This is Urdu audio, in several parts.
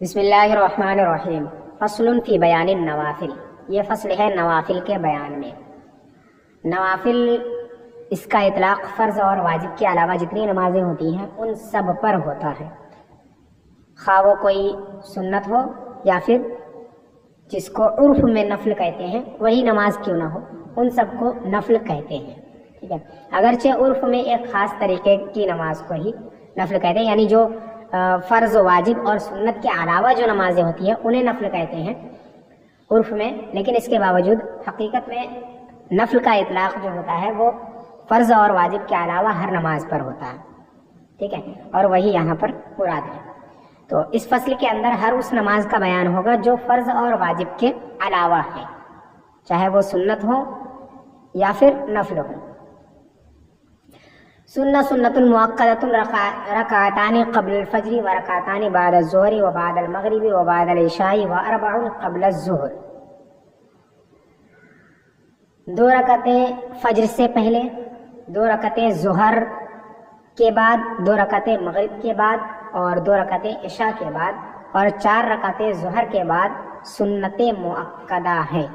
بسم اللہ الرحمن الرحیم۔ فصل فی بیان النوافل، یہ فصل ہے نوافل کے بیان میں۔ نوافل اس کا اطلاق فرض اور واجب کے علاوہ جتنی نمازیں ہوتی ہیں ان سب پر ہوتا ہے، خواہ وہ کوئی سنت ہو یا پھر جس کو عرف میں نفل کہتے ہیں وہی نماز کیوں نہ ہو، ان سب کو نفل کہتے ہیں، ٹھیک ہے۔ اگرچہ عرف میں ایک خاص طریقے کی نماز کو ہی نفل کہتے ہیں، یعنی جو فرض و واجب اور سنت کے علاوہ جو نمازیں ہوتی ہیں انہیں نفل کہتے ہیں عرف میں، لیکن اس کے باوجود حقیقت میں نفل کا اطلاق جو ہوتا ہے وہ فرض اور واجب کے علاوہ ہر نماز پر ہوتا ہے، ٹھیک ہے، اور وہی یہاں پر مراد ہے۔ تو اس فصل کے اندر ہر اس نماز کا بیان ہوگا جو فرض اور واجب کے علاوہ ہے، چاہے وہ سنت ہو یا پھر نفل ہو۔ سنت مؤکدۃ رکعتان قبل الفجر و رکعتان بعد الظہر و بعد المغرب و بعد العشاء و اربع قبل الظہر، دو رکعتیں فجر سے پہلے، دو رکعتیں ظہر کے بعد، دو رکعتیں مغرب کے بعد اور دو رکعتیں عشاء کے بعد اور 4 رکعتیں ظہر کے بعد سنت مؤکدہ ہے۔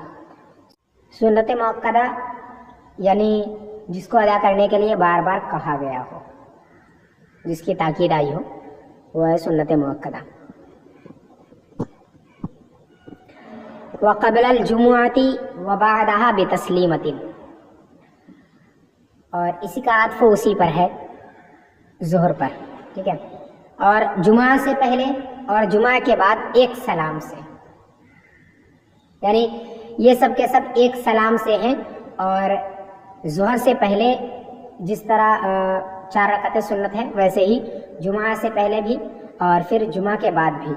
سنت مؤکدہ یعنی جس کو ادا کرنے کے لیے بار بار کہا گیا ہو، جس کی تاکید آئی ہو، وہ ہے سنت مؤکدہ۔ وقبل الجمعۃ وبعدها بتسلیمۃ، اور اسی کا عطف اسی پر ہے، ظہر پر، ٹھیک ہے، اور جمعہ سے پہلے اور جمعہ کے بعد ایک سلام سے، یعنی یہ سب کے سب ایک سلام سے ہیں، اور ظہر سے پہلے جس طرح 4 رکعتیں سنت ہیں ویسے ہی جمعہ سے پہلے بھی اور پھر جمعہ کے بعد بھی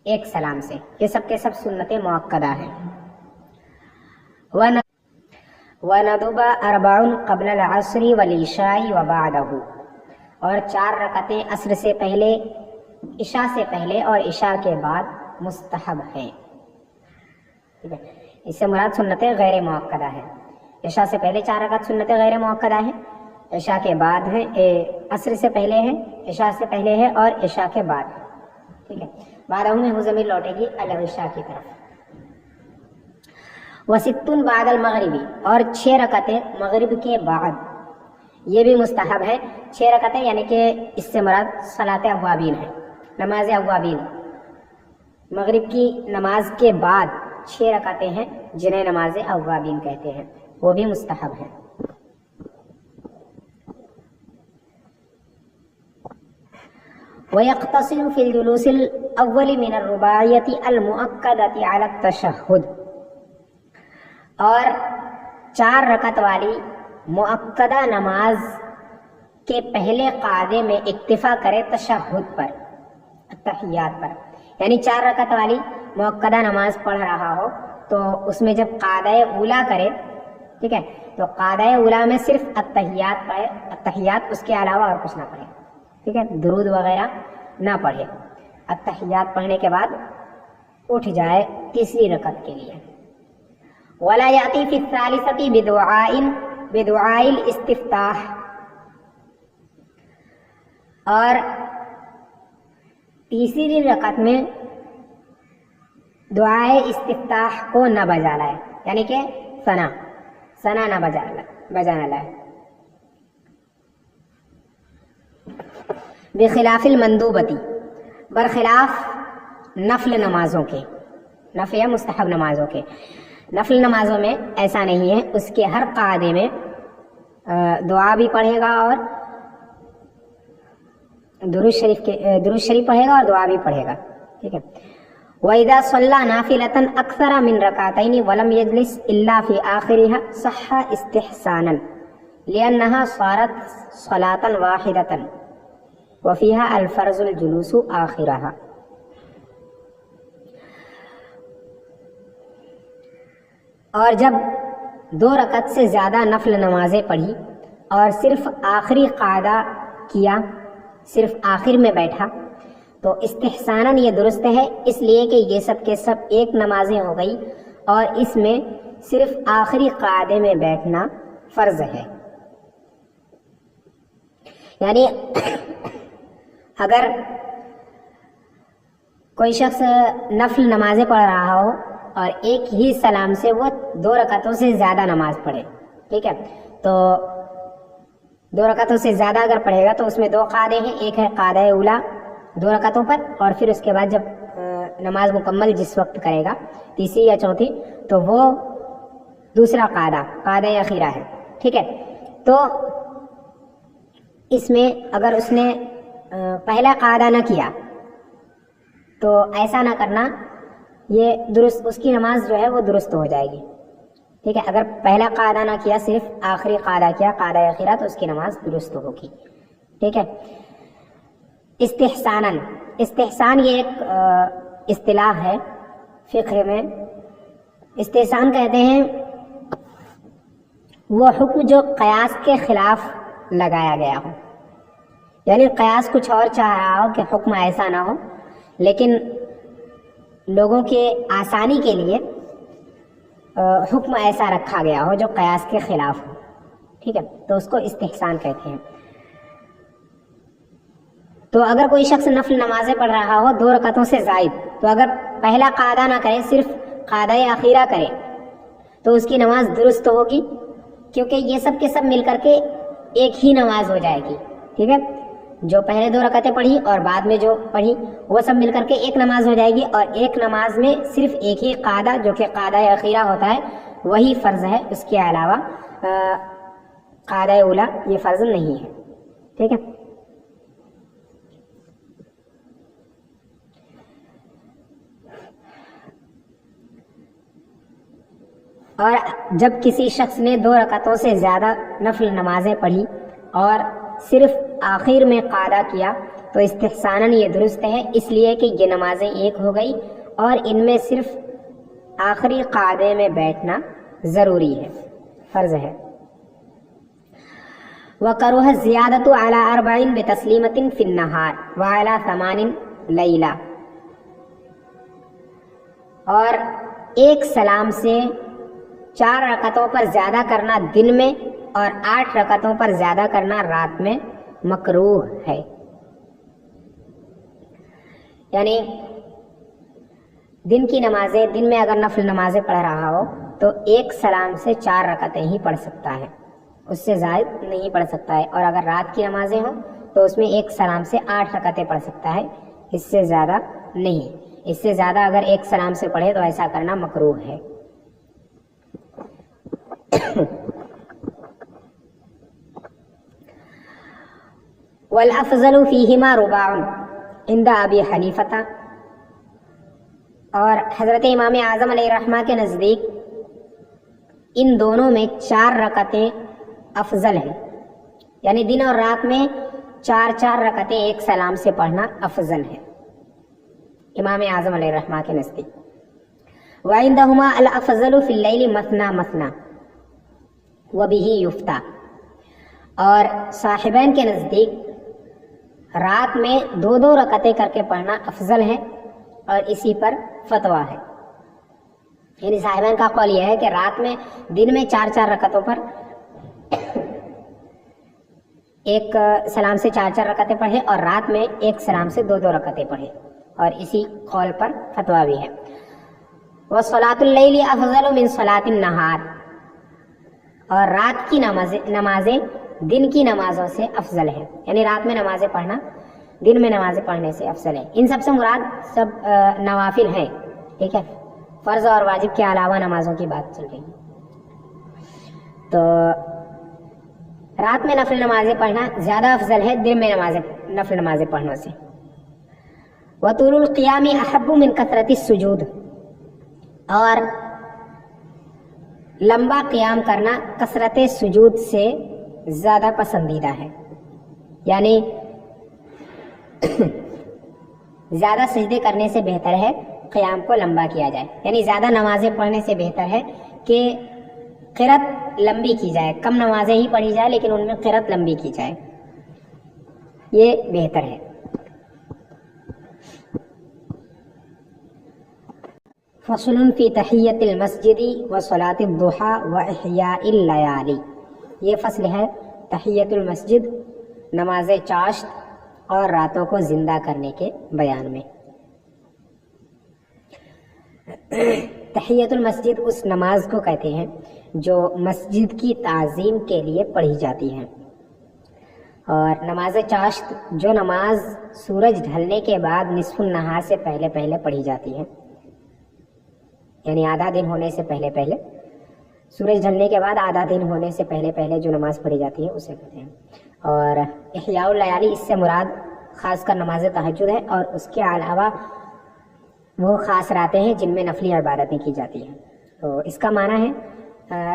ایک سلام سے، یہ سب کے سب سنت مؤکدہ ہیں۔ وندب 4 قبل العصر والعشاء وبعدہ، اور 4 رکعتیں عصر سے پہلے، عشاء سے پہلے اور عشاء کے بعد مستحب ہیں، ٹھیک ہے۔ اس سے مراد سنت غیر مؤکدہ ہے۔ عشاء سے پہلے 4 رکعت سنت غیر مؤکدہ ہے، عشاء کے بعد ہے، عصر سے پہلے ہے، عشاء سے پہلے ہے اور عشاء کے بعد ہے، ٹھیک ہے۔ بعدہ میں وہ ضمیر لوٹے گی العشاء کی طرف۔ وست بعد المغربی، اور 6 رکعتیں مغرب کے بعد، یہ بھی مستحب ہے۔ 6 رکعتیں یعنی کہ اس سے مراد صلاۃ اوابین ہے، نماز اوابین، مغرب کی نماز کے بعد 6 رکعتیں ہیں جنہیں نماز اوابین کہتے ہیں، وہ بھی مستحب ہے۔ وَيَقْتَصِرُ فِي الْجُلُوسِ الْأَوَّلِ مِنَ الرُّبَاعِيَّةِ الْمُؤَكَّدَةِ عَلَى التَّشَهُّدِ، اور 4 رکعت والی مؤکدہ نماز کے پہلے قاعدے میں اکتفا کرے تشہد پر، تحیات پر، یعنی 4 رکعت والی مؤکدہ نماز پڑھ رہا ہو تو اس میں جب قاعدہ اولا کرے، ٹھیک ہے، تو قاعدہ اولا میں صرف التحیات پڑھے، التحیات، اس کے علاوہ اور کچھ نہ پڑھے، ٹھیک ہے، درود وغیرہ نہ پڑھے، التحیات پڑھنے کے بعد اٹھ جائے تیسری رکعت کے لیے۔ وَلَا يَأْتِي فِي الثَّالِثَةِ بِدُعَاءِ الْاِسْتِفْتَاحِ، اور تیسری رکعت میں دعائے استفتاح کو نہ بجا لائے، یعنی کہ ثنا نہ بجانا لائے۔ بخلاف المندوبتی، برخلاف نفل نمازوں کے، نفل یا مستحب نمازوں کے، نفل نمازوں میں ایسا نہیں ہے، اس کے ہر قاعدے میں دعا بھی پڑھے گا اور درود شریف پڑھے گا اور دعا بھی پڑھے گا، ٹھیک ہے۔ وَإِذَا صَلَّى نَافِلَةً أَكْثَرَ مِنْ رَكَعَتَيْنِ وَلَمْ يَجْلِسْ إِلَّا فِي آخِرِهَا صَحَّ اسْتِحْسَانًا لِأَنَّهَا صَارَتْ صَلَاةً وَاحِدَةً وَفِيهَا الْفَرْضُ الْجُلُوسُ آخِرَهَا۔ اور جب 2 رکعت سے زیادہ نفل نمازیں پڑھی اور صرف آخری قاعدہ کیا، صرف آخر میں بیٹھا، تو استحساناً یہ درست ہے، اس لیے کہ یہ سب کے سب ایک نمازیں ہو گئی اور اس میں صرف آخری قاعدے میں بیٹھنا فرض ہے۔ یعنی اگر کوئی شخص نفل نمازیں پڑھ رہا ہو اور ایک ہی سلام سے وہ 2 رکعتوں سے زیادہ نماز پڑھے، ٹھیک ہے، تو 2 رکعتوں سے زیادہ اگر پڑھے گا تو اس میں 2 قاعدے ہیں. ایک ہے قاعدہ اولا 2 رکعتوں پر، اور پھر اس کے بعد جب نماز مکمل جس وقت کرے گا تیسری یا چوتھی تو وہ دوسرا قاعدہ اخیرہ ہے، ٹھیک ہے. تو اس میں اگر اس نے پہلا قاعدہ نہ کیا تو ایسا نہ کرنا، یہ درست، اس کی نماز جو ہے وہ درست ہو جائے گی، ٹھیک ہے. اگر پہلا قاعدہ نہ کیا، صرف آخری قاعدہ کیا، قاعدہ اخیرہ، تو اس کی نماز درست ہوگی، ٹھیک ہے. استحسان یہ ایک اصطلاح ہے فقہ میں. استحسان کہتے ہیں وہ حکم جو قیاس کے خلاف لگایا گیا ہو، یعنی قیاس کچھ اور چاہ رہا ہو کہ حکم ایسا نہ ہو، لیکن لوگوں کے آسانی کے لیے حکم ایسا رکھا گیا ہو جو قیاس کے خلاف ہو، ٹھیک ہے، تو اس کو استحسان کہتے ہیں. تو اگر کوئی شخص نفل نمازیں پڑھ رہا ہو 2 رکعتوں سے زائد، تو اگر پہلا قاعدہ نہ کرے، صرف قاعدہ اخیرہ کرے، تو اس کی نماز درست ہوگی، کیونکہ یہ سب کے سب مل کر کے ایک ہی نماز ہو جائے گی، ٹھیک ہے. جو پہلے 2 رکعتیں پڑھی اور بعد میں جو پڑھی وہ سب مل کر کے ایک نماز ہو جائے گی، اور ایک نماز میں صرف ایک ہی قاعدہ جو کہ قاعدہ اخیرہ ہوتا ہے وہی فرض ہے، اس کے علاوہ قاعدہ اولا یہ فرض نہیں ہے، ٹھیک ہے. اور جب کسی شخص نے 2 رکعتوں سے زیادہ نفل نمازیں پڑھی اور صرف آخر میں قاعدہ کیا تو استحساناً یہ درست ہے، اس لیے کہ یہ نمازیں ایک ہو گئی اور ان میں صرف آخری قاعدے میں بیٹھنا ضروری ہے، فرض ہے. وَكَرُهَ الزِّيَادَةُ عَلَى 4 بِتَسْلِيمَةٍ فِي النَّهَارِ وَعَلَى 8 لَيْلًا، اور ایک سلام سے 4 رکعتوں پر زیادہ کرنا دن میں اور 8 رکعتوں پر زیادہ کرنا رات میں مکروہ ہے. یعنی دن کی نمازیں، دن میں اگر نفل نمازیں پڑھ رہا ہو تو ایک سلام سے 4 رکعتیں ہی پڑھ سکتا ہے، اس سے زائد نہیں پڑھ سکتا ہے. اور اگر رات کی نمازیں ہوں تو اس میں ایک سلام سے 8 رکعتیں پڑھ سکتا ہے، اس سے زیادہ نہیں. اس سے زیادہ اگر ایک سلام سے پڑھے تو ایسا کرنا مکروہ ہے. والافضل فیہما رباع عند ابی حنیفہ، اور حضرت امام اعظم علیہ الرحمہ کے نزدیک ان دونوں میں 4 رکعتیں افضل ہیں، یعنی دن اور رات میں 4 رکعتیں ایک سلام سے پڑھنا افضل ہے امام اعظم علیہ الرحمہ کے نزدیک. وعندہما الافضل فی اللیل مثنی مثنی وبہ یفتیٰ، اور صاحبین کے نزدیک رات میں 2 رکعتیں کر کے پڑھنا افضل ہے اور اسی پر فتویٰ ہے. یعنی صاحبین کا قول یہ ہے کہ رات میں، دن میں 4 رکعتوں پر ایک سلام سے 4 رکعتیں پڑھے اور رات میں ایک سلام سے 2 رکعتیں پڑھے، اور اسی قول پر فتویٰ بھی ہے. وصلاۃ اللیل افضل من صلاۃ النہار، اور رات کی نمازیں دن کی نمازوں سے افضل ہے، یعنی رات میں نمازیں پڑھنا دن میں نمازیں پڑھنے سے افضل ہے. ان سب سے مراد سب نوافل ہیں، ٹھیک ہے، فرض اور واجب کے علاوہ نمازوں کی بات چل رہی ہے. تو رات میں نفل نمازیں پڑھنا زیادہ افضل ہے دن میں نفل نمازیں پڑھنے سے. وطول القیام احب من کثرت السجود، اور لمبا قیام کرنا کثرت سجود سے زیادہ پسندیدہ ہے، یعنی زیادہ سجدے کرنے سے بہتر ہے قیام کو لمبا کیا جائے. یعنی زیادہ نمازیں پڑھنے سے بہتر ہے کہ قرات لمبی کی جائے، کم نمازیں ہی پڑھی جائے لیکن ان میں قرات لمبی کی جائے، یہ بہتر ہے. فصل فی تحیۃ المسجد وصلاۃ الضحیٰ واحیاء اللیالی، یہ فصل ہے تحیۃ المسجد، نماز چاشت اور راتوں کو زندہ کرنے کے بیان میں. تحیت المسجد اس نماز کو کہتے ہیں جو مسجد کی تعظیم کے لیے پڑھی جاتی ہے. اور نماز چاشت جو نماز سورج ڈھلنے کے بعد نصف النہار سے پہلے پہلے پڑھی جاتی ہے، یعنی آدھا دن ہونے سے پہلے پہلے، سورج ڈھلنے کے بعد آدھا دن ہونے سے پہلے پہلے جو نماز پڑھی جاتی ہے اسے کہتے ہیں. اور احیاء اللیالی اس سے مراد خاص کر نماز تہجد ہے، اور اس کے علاوہ وہ خاص راتیں ہیں جن میں نفلی عبادتیں کی جاتی ہیں. تو اس کا معنی ہے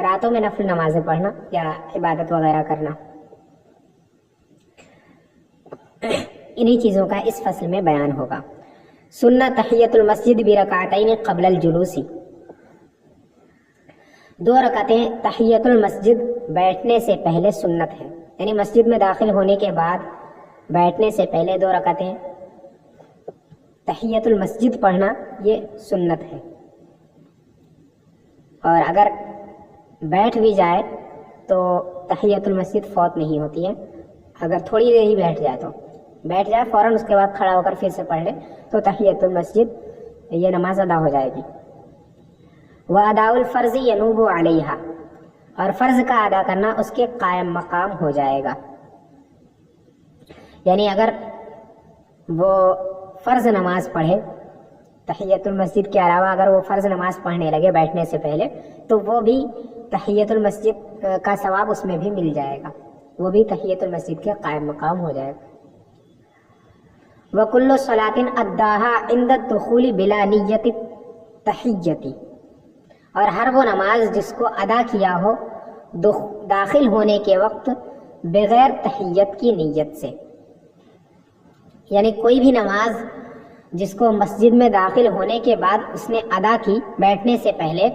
راتوں میں نفل نمازیں پڑھنا یا عبادت وغیرہ کرنا. انہی چیزوں کا اس فصل میں بیان ہوگا. سنت تحیت المسجد برکعتین قبل الجلوس، 2 رکعتیں تحیت المسجد بیٹھنے سے پہلے سنت ہے، یعنی مسجد میں داخل ہونے کے بعد بیٹھنے سے پہلے 2 رکعتیں تحیت المسجد پڑھنا یہ سنت ہے. اور اگر بیٹھ بھی جائے تو تحیت المسجد فوت نہیں ہوتی ہے. اگر تھوڑی دیر ہی بیٹھ جائے فوراً اس کے بعد کھڑا ہو کر پھر سے پڑھ لے تو تحیت المسجد یہ نماز ادا ہو جائے گی. وَأَدَاءُ الْفَرْضِ يَنُوبُ عَلَيْهَا، اور فرض کا ادا کرنا اس کے قائم مقام ہو جائے گا. یعنی اگر وہ فرض نماز پڑھے تحیت المسجد کے علاوہ، اگر وہ فرض نماز پڑھنے لگے بیٹھنے سے پہلے، تو وہ بھی تحیت المسجد کا ثواب اس میں بھی مل جائے گا، وہ بھی تحیت المسجد کے قائم مقام ہو جائے گا. وَكُلُّ صَلَاةٍ أَدَّاهَا عِنْدَ الدُّخُولِ بِلَا نِيَّةِ التَّحِيَّةِ، اور ہر وہ نماز جس کو ادا کیا ہو داخل ہونے کے وقت بغیر تحیت کی نیت سے. یعنی کوئی بھی نماز جس کو مسجد میں داخل ہونے کے بعد اس نے ادا کی بیٹھنے سے پہلے،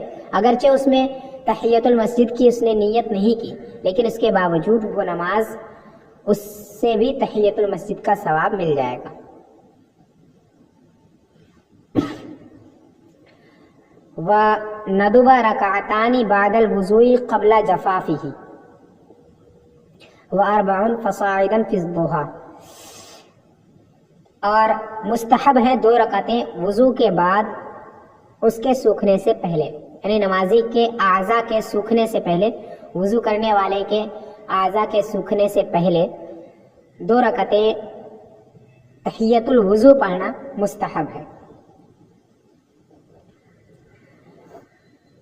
اگرچہ اس میں تحیت المسجد کی اس نے نیت نہیں کی، لیکن اس کے باوجود وہ نماز اس سے بھی تحیت المسجد کا ثواب مل جائے گا. وَنَدُبَ رَكَعَتَانِ بَعْدَ الْوُضُوءِ قَبْلَ جَفَافِهِ وَأَرْبَعٌ فَصَاعِدًا فِي الضُّحَىٰ، اور مستحب ہے 2 رکعتیں وضو کے بعد اس کے سوکھنے سے پہلے، یعنی نمازی کے اعضاء کے سوکھنے سے پہلے، وضو کرنے والے کے اعضاء کے سوکھنے سے پہلے 2 رکعتیں تحیت الوضو پڑھنا مستحب ہے.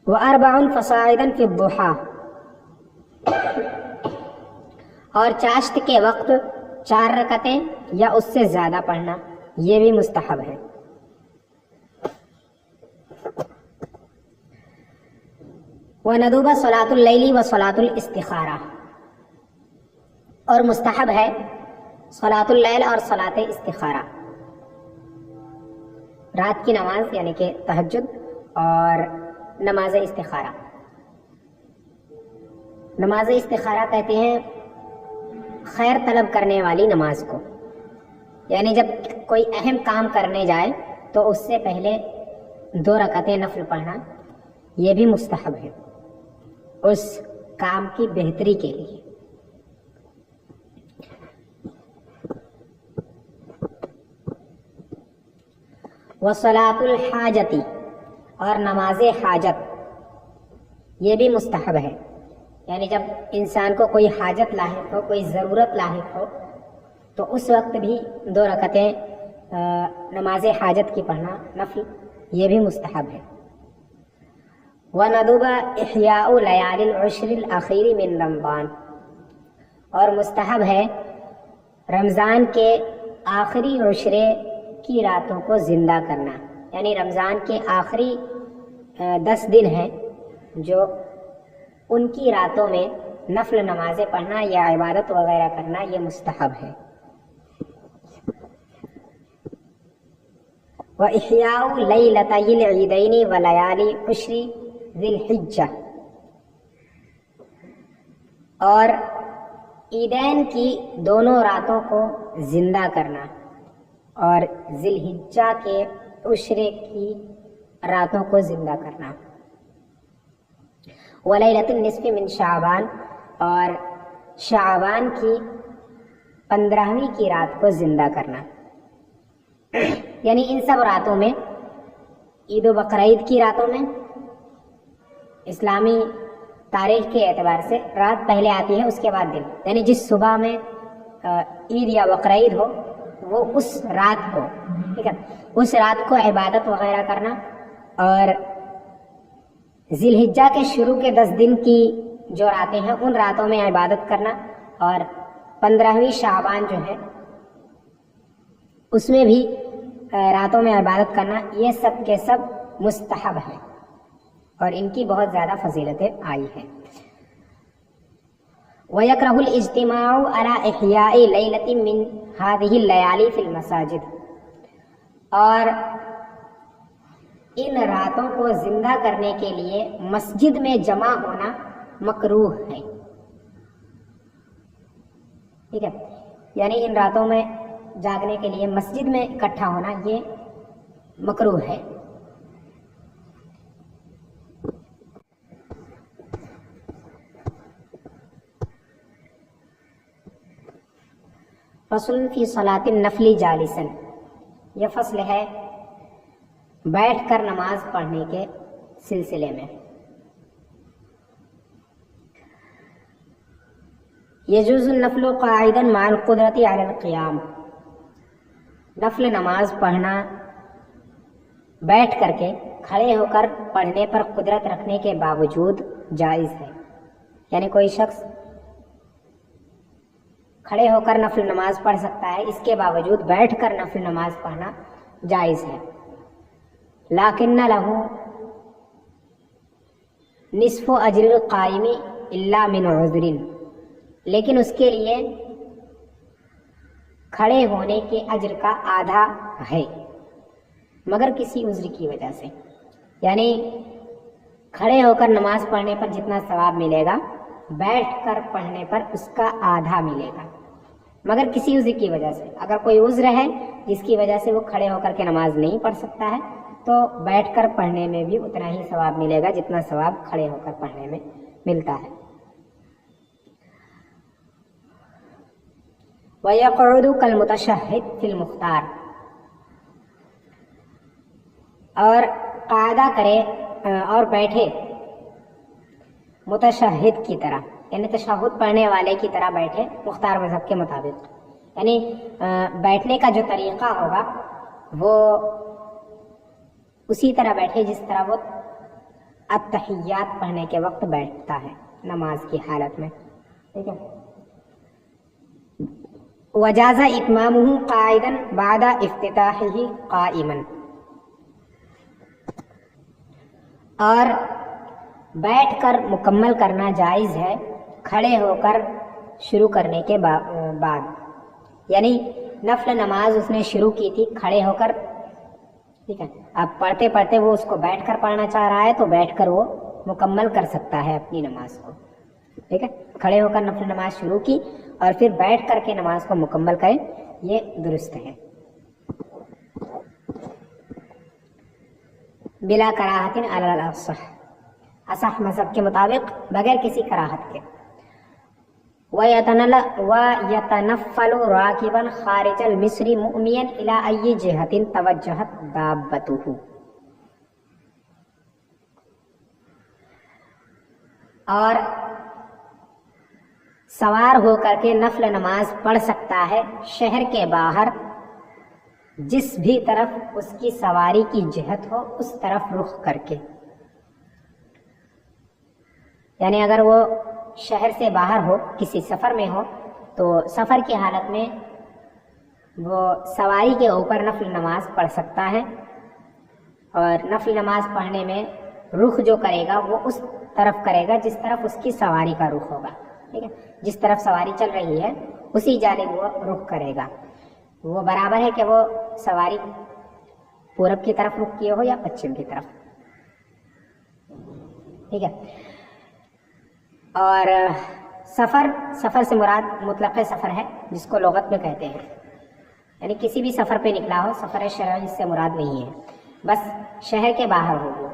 وَأَرْبَعٌ فَصَاعِدًا فِي الضُّحَىٰ، اور چاشت کے وقت 4 رکعتیں یا اس سے زیادہ پڑھنا یہ بھی مستحب ہے. وَنَدُبَ صَلَاةُ اللَّيْلِ وَصَلَاةُ الْإِسْتِخَارَةِ، اور مستحب ہے صلاۃ اللیل اور صلاۃ استخارہ، رات کی نماز یعنی کہ تہجد اور نماز استخارہ. نماز استخارہ کہتے ہیں خیر طلب کرنے والی نماز کو، یعنی جب کوئی اہم کام کرنے جائے تو اس سے پہلے 2 رکعتیں نفل پڑھنا یہ بھی مستحب ہے اس کام کی بہتری کے لیے. وصلاۃ الحاجتی، اور نماز حاجت یہ بھی مستحب ہے، یعنی جب انسان کو کوئی حاجت لاحق ہو، کوئی ضرورت لاحق ہو تو اس وقت بھی 2 رکعتیں نماز حاجت کی پڑھنا نفل یہ بھی مستحب ہے. وَنَدُبَ إِحْيَاءُ لَيَالِ الْعُشْرِ الْأَخِيرِ مِنْ رمضان، اور مستحب ہے رمضان کے آخری عشرے کی راتوں کو زندہ کرنا، یعنی رمضان کے آخری 10 دن ہیں جو ان کی راتوں میں نفل نمازیں پڑھنا یا عبادت وغیرہ کرنا یہ مستحب ہے. وَإِحْيَاءُ لَيْلَتَيِ الْعِيدَيْنِ وَلَيَالِي عُشْرِ ذِي الْحِجَّةِ، اور عیدین کی دونوں راتوں کو زندہ کرنا اور ذی الحجہ کے عشرے کی راتوں کو زندہ کرنا. ولیلۃ النصف من شعبان، اور شعبان کی 15ویں کی رات کو زندہ کرنا، یعنی ان سب راتوں میں عید و بقرعید کی راتوں میں اسلامی تاریخ کے اعتبار سے رات پہلے آتی ہے، اس کے بعد دن، یعنی جس صبح میں عید یا بقرعید ہو وہ اس رات کو، ٹھیک ہے، اس رات کو عبادت وغیرہ کرنا، اور ذی الحجہ کے شروع کے 10 دن کی جو راتیں ہیں ان راتوں میں عبادت کرنا، اور 15ویں شعبان جو ہے اس میں بھی راتوں میں عبادت کرنا، یہ سب کے سب مستحب ہیں اور ان کی بہت زیادہ فضیلتیں آئی ہیں۔ وَيَكْرَهُ الْاجْتِمَاعُ عَلَى إِحْيَاءِ لَيْلَةٍ مِّنْ هَذِهِ اللَّيَالِي فِي الْمَسَاجِدِ، اور ان راتوں کو زندہ کرنے کے لیے مسجد میں جمع ہونا مکروہ ہے، ٹھیک ہے، یعنی ان راتوں میں جاگنے کے لیے مسجد میں اکٹھا ہونا یہ مکروہ ہے۔ فصل فی صلاۃ النفل جالسا، یہ فصل ہے بیٹھ کر نماز پڑھنے کے سلسلے میں۔ یجوز النفل قاعدا مع القدرۃ علی القیام، نفل نماز پڑھنا بیٹھ کر کے، کھڑے ہو کر پڑھنے پر قدرت رکھنے کے باوجود جائز ہے، یعنی کوئی شخص کھڑے ہو کر نفل نماز پڑھ سکتا ہے، اس کے باوجود بیٹھ کر نفل نماز پڑھنا جائز ہے۔ لیکن لہ نصف اجر القائم الا من عذر، لیکن اس کے لیے کھڑے ہونے کے اجر کا آدھا ہے مگر کسی عذر کی وجہ سے، یعنی کھڑے ہو کر نماز پڑھنے پر جتنا ثواب ملے گا بیٹھ کر پڑھنے پر اس کا آدھا ملے گا، مگر کسی عذر کی وجہ سے۔ اگر کوئی عذر ہے جس کی وجہ سے وہ کھڑے ہو کر کے نماز نہیں پڑھ سکتا ہے تو بیٹھ کر پڑھنے میں بھی اتنا ہی ثواب ملے گا جتنا ثواب کھڑے ہو کر پڑھنے میں ملتا ہے۔ وَيَقْعُدُ كَالْمُتَشَهِّدِ فِي الْمُخْتَارِ، اور قاعدہ کرے اور بیٹھے متشہد کی طرح، یعنی تشہد پڑھنے والے کی طرح بیٹھے مختار مذہب کے مطابق، یعنی بیٹھنے کا جو طریقہ ہوگا وہ اسی طرح بیٹھے جس طرح وہ التحیات پڑھنے کے وقت بیٹھتا ہے نماز کی حالت میں، ٹھیک ہے۔ وجاز اتمامہ قاعدا بعد افتتاحہ قائما، اور بیٹھ کر مکمل کرنا جائز ہے کھڑے ہو کر شروع کرنے کے بعد، یعنی نفل نماز اس نے شروع کی تھی کھڑے ہو کر، ٹھیک ہے، اب پڑھتے پڑھتے وہ اس کو بیٹھ کر پڑھنا چاہ رہا ہے تو بیٹھ کر وہ مکمل کر سکتا ہے اپنی نماز کو، ٹھیک ہے، کھڑے ہو کر نفل نماز شروع کی اور پھر بیٹھ کر کے نماز کو مکمل کرے، یہ درست ہے بلا کراہت علی الاصح، اصح مذہب کے مطابق بغیر کسی کراہت کے۔ وَيَتَنَفَّلُ رَاكِبًا خَارِجَ الْمِصْرِ مُؤْمِيًا إِلَىٰ أَيِّ جِهَةٍ تَوَجَّهَتْ دَابَّتُهُ، اور سوار ہو کر کے نفل نماز پڑھ سکتا ہے شہر کے باہر جس بھی طرف اس کی سواری کی جہت ہو اس طرف رخ کر کے، یعنی اگر وہ شہر سے باہر ہو کسی سفر میں ہو تو سفر کی حالت میں وہ سواری کے اوپر نفل نماز پڑھ سکتا ہے، اور نفل نماز پڑھنے میں رخ جو کرے گا وہ اس طرف کرے گا جس طرف اس کی سواری کا رخ ہوگا، ٹھیک ہے، جس طرف سواری چل رہی ہے اسی جانب وہ رخ کرے گا، وہ برابر ہے کہ وہ سواری پورب کی طرف رخ کیے ہو یا پچھم کی طرف، ٹھیک ہے۔ اور سفر سے مراد مطلق سفر ہے جس کو لغت میں کہتے ہیں، یعنی کسی بھی سفر پہ نکلا ہو، سفر شرعی اس سے مراد نہیں ہے، بس شہر کے باہر ہو وہ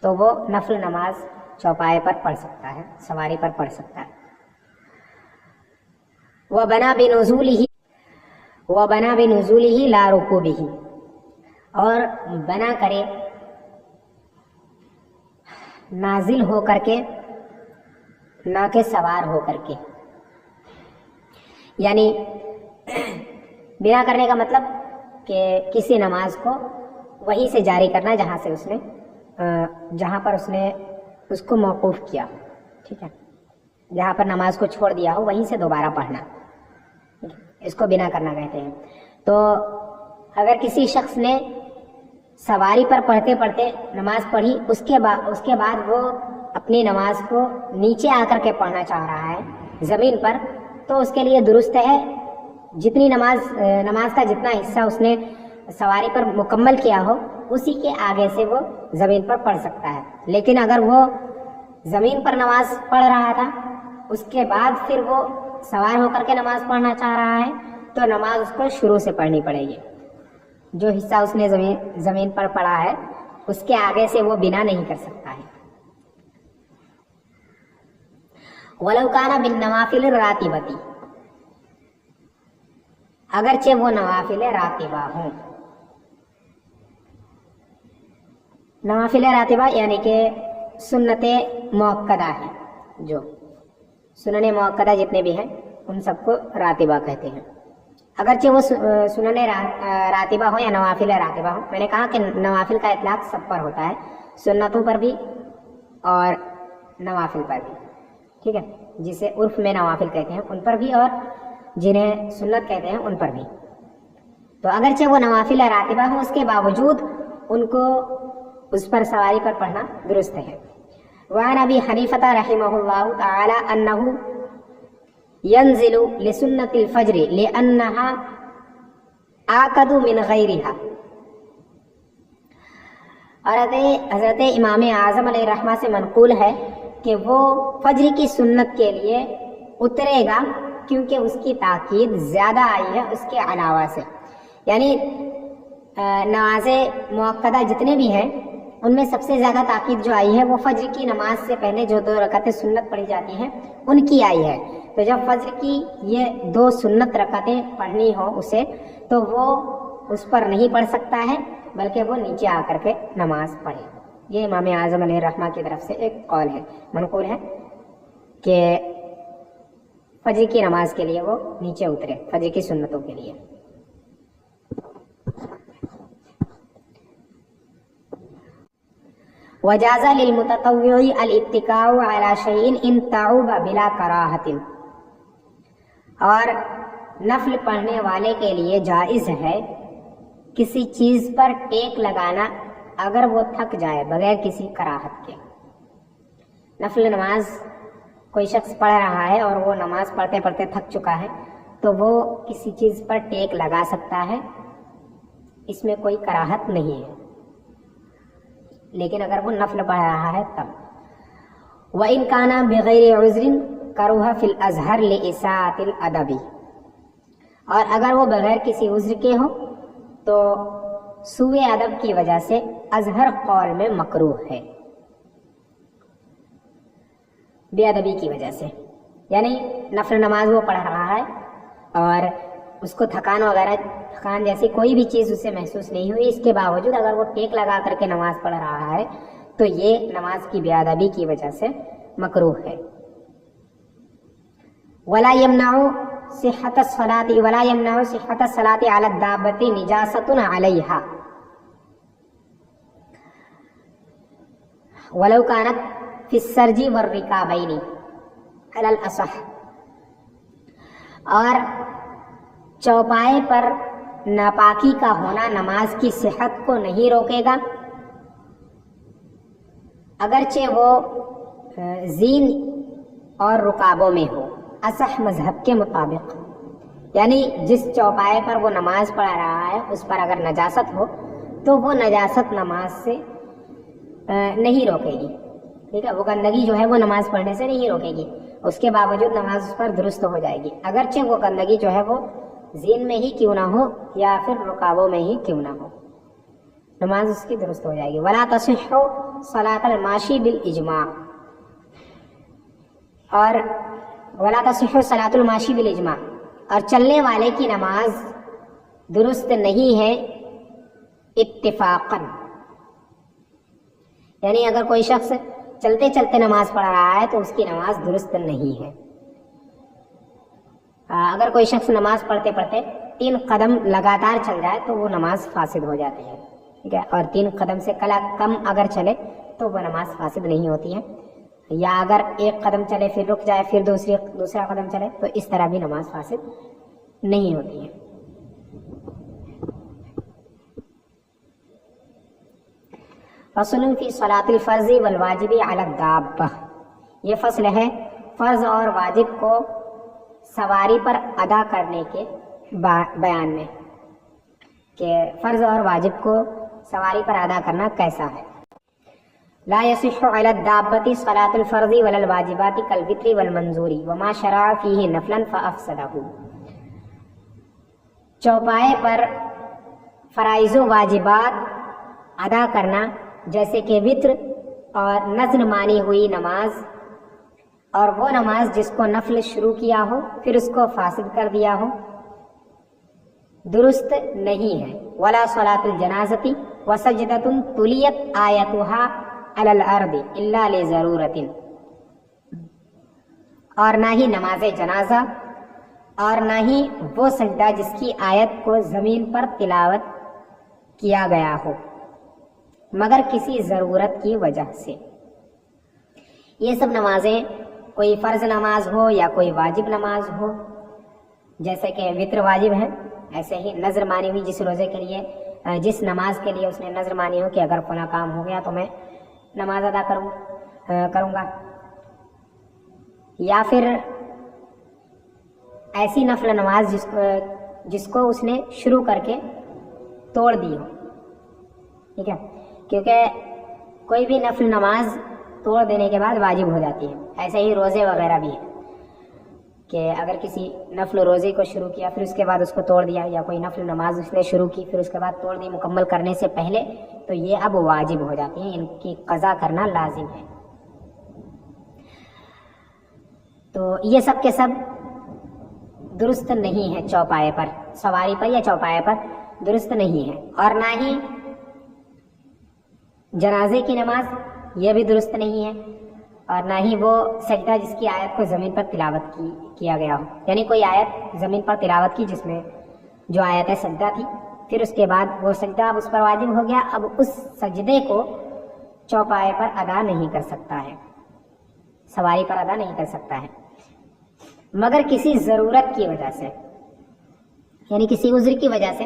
تو وہ نفل نماز چوپائے پر پڑھ سکتا ہے، سواری پر پڑھ سکتا ہے۔ وَبَنَا بِنُزُولِهِ لَا رُكُوبِهِ، اور بنا کرے نازل ہو کر کے نہ کہ سوار ہو کر کے. یعنی بنا کرنے کا مطلب کہ کسی نماز کو وہیں سے جاری کرنا جہاں پر اس نے اس کو موقوف کیا. ٹھیک ہے, جہاں پر نماز کو چھوڑ دیا ہو وہیں سے دوبارہ پڑھنا, اس کو بنا کرنا کہتے ہیں. تو اگر کسی شخص نے سواری پر پڑھتے پڑھتے نماز پڑھی, اس کے بعد وہ اپنی نماز کو نیچے آ کر کے پڑھنا چاہ رہا ہے زمین پر, تو اس کے لیے درست ہے جتنی نماز کا جتنا حصہ اس نے سواری پر مکمل کیا ہو اسی کے آگے سے وہ زمین پر پڑھ سکتا ہے. لیکن اگر وہ زمین پر نماز پڑھ رہا تھا, اس کے بعد پھر وہ سوار ہو کر کے نماز پڑھنا چاہ رہا ہے, تو نماز اس کو شروع سے پڑھنی پڑے گی. جو حصہ اس نے زمین پر پڑھا ہے اس کے آگے سے وہ بنا نہیں کر سکتا ہے. وَلَوْ كَانَ بِالنَّوَافِلِ الرَّاتِبَةِ, اگرچہ وہ نوافل راتبہ ہوں. نوافل راتبہ یعنی کہ سنت موقدہ ہے, جو سنن موقدہ جتنے بھی ہیں ان سب کو راتبہ کہتے ہیں. اگرچہ وہ سنن راتبہ ہو یا نوافل راتبہ ہو. میں نے کہا کہ نوافل کا اطلاق سب پر ہوتا ہے, سنتوں پر بھی اور نوافل پر بھی. ٹھیک ہے, جسے عرف میں نوافل کہتے ہیں ان پر بھی اور جنہیں سنت کہتے ہیں ان پر بھی. تو اگرچہ وہ نوافل راتبہ ہو اس کے باوجود ان کو اس پر سواری پر پڑھنا درست ہے. وعن ابی حنیفہ رحمہ اللہ تعالی انہ ينزل لسنة الفجر لأنها آکد من غیرها. اور حضرت امام اعظم علیہ الرحمہ سے منقول ہے کہ وہ فجر کی سنت کے لیے اترے گا کیونکہ اس کی تاکید زیادہ آئی ہے اس کے علاوہ سے. یعنی نماز موقدہ جتنے بھی ہیں ان میں سب سے زیادہ تاکید جو آئی ہے وہ فجر کی نماز سے پہلے جو 2 رکعتیں سنت پڑھی جاتی ہیں ان کی آئی ہے. تو جب فجر کی یہ 2 سنت رکعتیں پڑھنی ہو اسے, تو وہ اس پر نہیں پڑھ سکتا ہے بلکہ وہ نیچے آ کر کے نماز پڑھے. یہ امام اعظم علیہ الرحمہ کی طرف سے ایک قول ہے, منقول ہے کہ فجر کی نماز کے لیے وہ نیچے اترے فجر کی سنتوں کے لیے. وجاز للمتطوع الاتکاء علی شیء ان تعوب بلا کراہۃ. اور نفل پڑھنے والے کے لیے جائز ہے کسی چیز پر ٹیک لگانا اگر وہ تھک جائے بغیر کسی کراہت کے. نفل نماز کوئی شخص پڑھ رہا ہے اور وہ نماز پڑھتے پڑھتے تھک چکا ہے تو وہ کسی چیز پر ٹیک لگا سکتا ہے, اس میں کوئی کراہت نہیں ہے. لیکن اگر وہ نفل پڑھ رہا ہے تب. وَإِنْ كَانَ بِغَيْرِ عُذْرٍ كَرُهَ فِي الْأَزْهَرِ لِإِسَاءَةِ الْأَدَبِ. اور اگر وہ بغیر کسی عذر کے ہو تو سوء ادب کی وجہ سے اظہر قول میں مکروہ ہے, بے ادبی کی وجہ سے. یعنی نفل نماز وہ پڑھ رہا ہے اور اس کو تھکان جیسی کوئی بھی چیز اسے محسوس نہیں ہوئی, اس کے باوجود اگر وہ ٹیک لگا کر کے نماز پڑھ رہا ہے تو یہ نماز کی بے ادبی کی وجہ سے مکروہ ہے. ولا يمنع صحة الصلاة على الدابة نجاسة عليها ولو كانت في السرج والركابين على الأصح. اور چوپائے پر ناپاکی کا ہونا نماز کی صحت کو نہیں روکے گا اگرچہ وہ زین اور رکابوں میں ہو, اصح مذہب کے مطابق. یعنی جس چوپائے پر وہ نماز پڑھ رہا ہے اس پر اگر نجاست ہو تو وہ نجاست نماز سے نہیں روکے گی. ٹھیک ہے, وہ گندگی جو ہے وہ نماز پڑھنے سے نہیں روکے گی, اس کے باوجود نماز اس پر درست ہو جائے گی اگرچہ وہ گندگی جو ہے وہ زین میں ہی کیوں نہ ہو یا پھر رکابوں میں ہی کیوں نہ ہو, نماز اس کی درست ہو جائے گی. ولا تصح صلاۃ الماشی بالاجماع. اور ولا تصح صلاۃ الماشی بالاجماع, اور چلنے والے کی نماز درست نہیں ہے اتفاقاً، یعنی اگر کوئی شخص چلتے چلتے نماز پڑھ رہا ہے تو اس کی نماز درست نہیں ہے. اگر کوئی شخص نماز پڑھتے پڑھتے 3 قدم لگاتار چل جائے تو وہ نماز فاسد ہو جاتی ہے، ٹھیک ہے. اور 3 قدم سے کم اگر چلے تو وہ نماز فاسد نہیں ہوتی ہے. یا اگر 1 قدم چلے پھر رک جائے پھر دوسرا قدم چلے تو اس طرح بھی نماز فاسد نہیں ہوتی ہے. فصل فی صلاۃ الفرض والواجب علی الدابہ، یہ فصل ہے فرض اور واجب کو سواری پر ادا کرنے کے بیان میں، کہ فرض اور واجب کو سواری پر ادا کرنا کیسا ہے. لا يصح على الدابة صلاة الفرض ولا الواجبات كالوتر والمنظور وما شرع فيه نفلا فافسده. چوپائے پر فرائض و واجبات ادا کرنا جیسے کہ وتر اور نذر مانی ہوئی نماز، اور وہ نماز جس کو نفل شروع کیا ہو پھر اس کو فاسد کر دیا ہو، درست نہیں ہے. ولا صلاة الجنازة وسجدة تلیت آیتها علی الارض الا لضرورت، اور نہ ہی نماز جنازہ اور نہ ہی وہ سجدہ جس کی آیت کو زمین پر تلاوت کیا گیا ہو مگر کسی ضرورت کی وجہ سے. یہ سب نمازیں کوئی فرض نماز ہو یا کوئی واجب نماز ہو، جیسے کہ وتر واجب ہے، ایسے ہی نذر مانی ہوئی جس روزے کے لیے جس نماز کے لیے اس نے نذر مانی ہو کہ اگر فلاں کام ہو گیا تو میں نماز ادا کروں گا، یا پھر ایسی نفل نماز جس کو اس نے شروع کر کے توڑ دی ہو، ٹھیک ہے، کیونکہ کوئی بھی نفل نماز توڑ دینے کے بعد واجب ہو جاتی ہے. ایسے ہی روزے وغیرہ بھی ہیں کہ اگر کسی نفل روزے کو شروع کیا پھر اس کے بعد اس کو توڑ دیا، یا کوئی نفل نماز اس نے شروع کی پھر اس کے بعد توڑ دی مکمل کرنے سے پہلے، تو یہ اب واجب ہو جاتی ہیں، ان کی قضا کرنا لازم ہے. تو یہ سب کے سب درست نہیں ہے، چوپائے پر سواری پر یا چوپائے پر درست نہیں ہے. اور نہ ہی جنازے کی نماز یہ بھی درست نہیں ہے، اور نہ ہی وہ سجدہ جس کی آیت کو زمین پر تلاوت کیا گیا ہو، یعنی کوئی آیت زمین پر تلاوت کی جس میں جو آیت سجدہ تھی، پھر اس کے بعد وہ سجدہ اب اس پر واجب ہو گیا، اب اس سجدے کو چوپائے پر ادا نہیں کر سکتا ہے، سواری پر ادا نہیں کر سکتا ہے مگر کسی ضرورت کی وجہ سے، یعنی کسی عذر کی وجہ سے.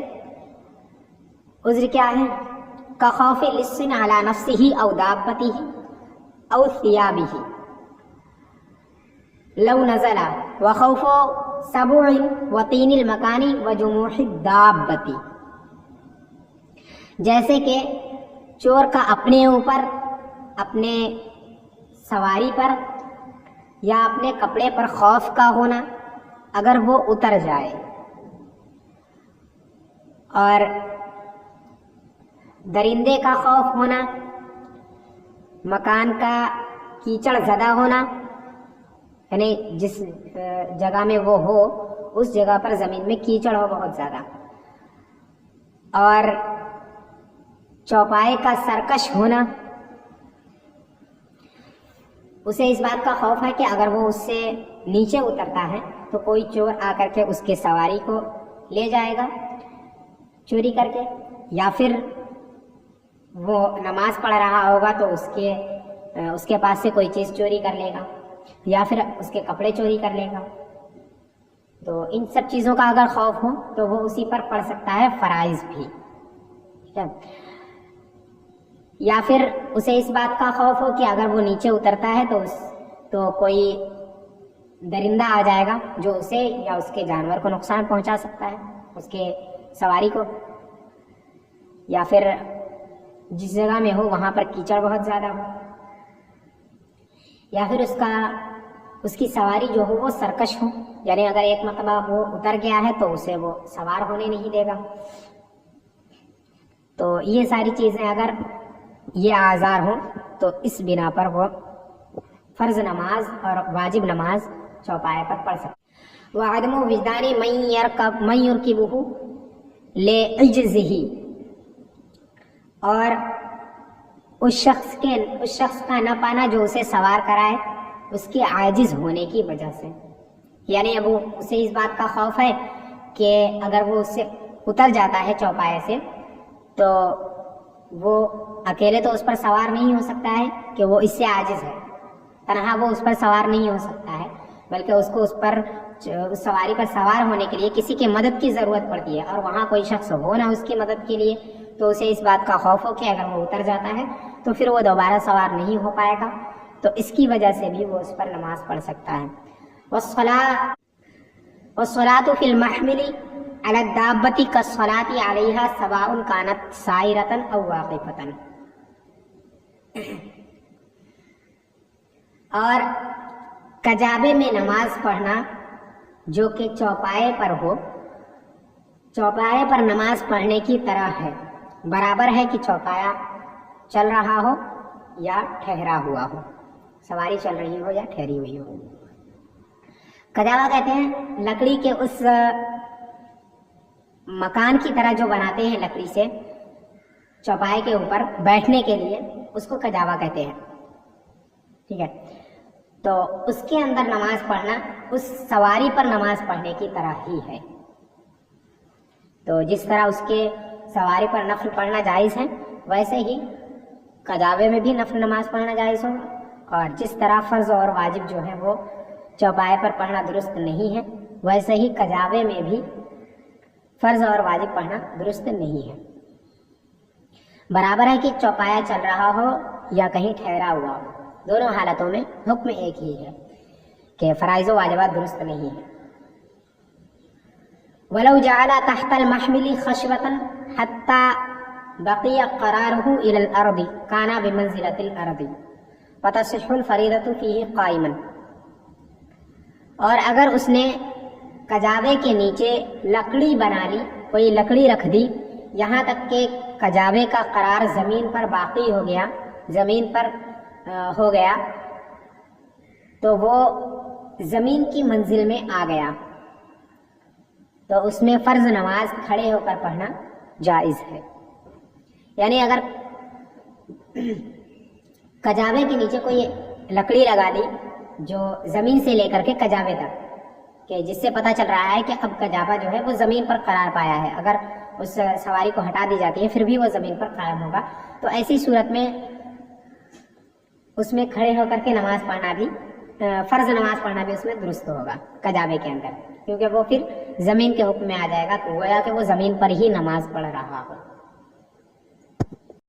عذر کیا ہے؟ کخوف لص علی نفسہ او دابتہ او ثیابہ لو نزل وخوف سبع وطین المکان وجموع الدابۃ، جیسے کہ چور کا اپنے اوپر، اپنے سواری پر یا اپنے کپڑے پر خوف کا ہونا اگر وہ اتر جائے، اور درندے کا خوف ہونا، مکان کا کیچڑ زدہ ہونا، یعنی جس جگہ میں وہ ہو اس جگہ پر زمین میں کیچڑ ہو بہت زیادہ، اور چوپائے کا سرکش ہونا، اسے اس بات کا خوف ہے کہ اگر وہ اس سے نیچے اترتا ہے تو کوئی چور آ کر کے اس کے سواری کو لے جائے گا چوری کر کے، یا پھر وہ نماز پڑھ رہا ہوگا تو اس کے پاس سے کوئی چیز چوری کر لے گا، یا پھر اس کے کپڑے چوری کر لے گا. تو ان سب چیزوں کا اگر خوف ہو تو وہ اسی پر پڑھ سکتا ہے فرائض بھی، ٹھیک ہے. یا پھر اسے اس بات کا خوف ہو کہ اگر وہ نیچے اترتا ہے تو کوئی درندہ آ جائے گا جو اسے یا اس کے جانور کو نقصان پہنچا سکتا ہے، اس کے سواری کو، یا پھر جس جگہ میں ہو وہاں پر کیچڑ بہت زیادہ ہو، یا پھر اس کی سواری جو ہو وہ سرکش ہو، یعنی اگر ایک مرتبہ وہ اتر گیا ہے تو اسے وہ سوار ہونے نہیں دے گا. تو یہ ساری چیزیں اگر یہ آزار ہوں تو اس بنا پر وہ فرض نماز اور واجب نماز چوپائے پر پڑھ سکتے. وعدم وجدان من يركبه لعجزه اور اس شخص کا نہ پانا جو اسے سوار کرائے اس کے عاجز ہونے کی وجہ سے، یعنی اب اسے اس بات کا خوف ہے کہ اگر وہ اس سے اتر جاتا ہے چوپائے سے تو وہ اکیلے تو اس پر سوار نہیں ہو سکتا ہے کہ وہ اس سے عاجز ہے، تنہا وہ اس پر سوار نہیں ہو سکتا ہے، بلکہ اس کو اس پر سواری پر سوار ہونے کے لیے کسی کی مدد کی ضرورت پڑتی ہے، اور وہاں کوئی شخص ہو نہ اس کی مدد کے لیے، تو اسے اس بات کا خوف ہو کہ اگر وہ اتر جاتا ہے تو پھر وہ دوبارہ سوار نہیں ہو پائے گا، تو اس کی وجہ سے بھی وہ اس پر نماز پڑھ سکتا ہے۔ والصلاة في المحمل على الدابة كالصلاة عليها سواء كانت سائرة أو واقفة۔ اور کجابے میں نماز پڑھنا جو کہ چوپائے پر ہو، چوپائے پر نماز پڑھنے کی طرح ہے، برابر ہے کہ چوپایا چل رہا ہو یا ٹھہرا ہوا ہو، سواری چل رہی ہو یا ٹھہری ہوئی ہو۔ کجاوا کہتے ہیں لکڑی کے اس مکان کی طرح جو بناتے ہیں لکڑی سے چوپائے کے اوپر بیٹھنے کے لیے، اس کو کجاوا کہتے ہیں، ٹھیک ہے؟ تو اس کے اندر نماز پڑھنا اس سواری پر نماز پڑھنے کی طرح ہی ہے۔ تو جس طرح اس کے سواری پر نفل پڑھنا جائز ہے، ویسے ہی کجاوے میں بھی نفل نماز پڑھنا جائز ہوگا، اور جس طرح فرض اور واجب جو ہے وہ چوپائے پر پڑھنا درست نہیں ہے، ویسے ہی کجاوے میں بھی فرض اور واجب پڑھنا درست نہیں ہے۔ برابر ہے کہ چوپایا چل رہا ہو یا کہیں ٹھہرا ہوا ہو، دونوں حالتوں میں حکم ایک ہی ہے کہ فرائض و واجبات درست نہیں ہے۔ وَلَوْ جَعَلَ تَحْتَ الْمَحْمِلِ خَشْوَةً حَتَّى بَقِيَ قَرَارُهُ إِلَى الْأَرْضِ كَانَ بِمَنزِلَةِ الْأَرْضِ فَتَصِحُّ الْفَرِيضَةُ فِيهِ قَائِمًا۔ اور اگر اس نے کجاوے کے نیچے لکڑی بنا لی، کوئی لکڑی رکھ دی، یہاں تک کہ کجاوے کا قرار زمین پر باقی ہو گیا، زمین پر ہو گیا، تو وہ زمین کی منزل میں آ گیا، تو اس میں فرض نماز کھڑے ہو کر پڑھنا جائز ہے۔ یعنی اگر کجاوے کے نیچے کوئی لکڑی لگا دی جو زمین سے لے کر کے کجاوے تک، کہ جس سے پتہ چل رہا ہے کہ اب کجاوا جو ہے وہ زمین پر قرار پایا ہے، اگر اس سواری کو ہٹا دی جاتی ہے پھر بھی وہ زمین پر قائم ہوگا، تو ایسی صورت میں اس میں کھڑے ہو کر کے نماز پڑھنا بھی، فرض نماز پڑھنا بھی اس میں درست ہوگا کجاوے کے اندر، کیونکہ وہ پھر زمین کے حکم میں آ جائے گا، گویا کہ وہ زمین پر ہی نماز پڑھ رہا ہو۔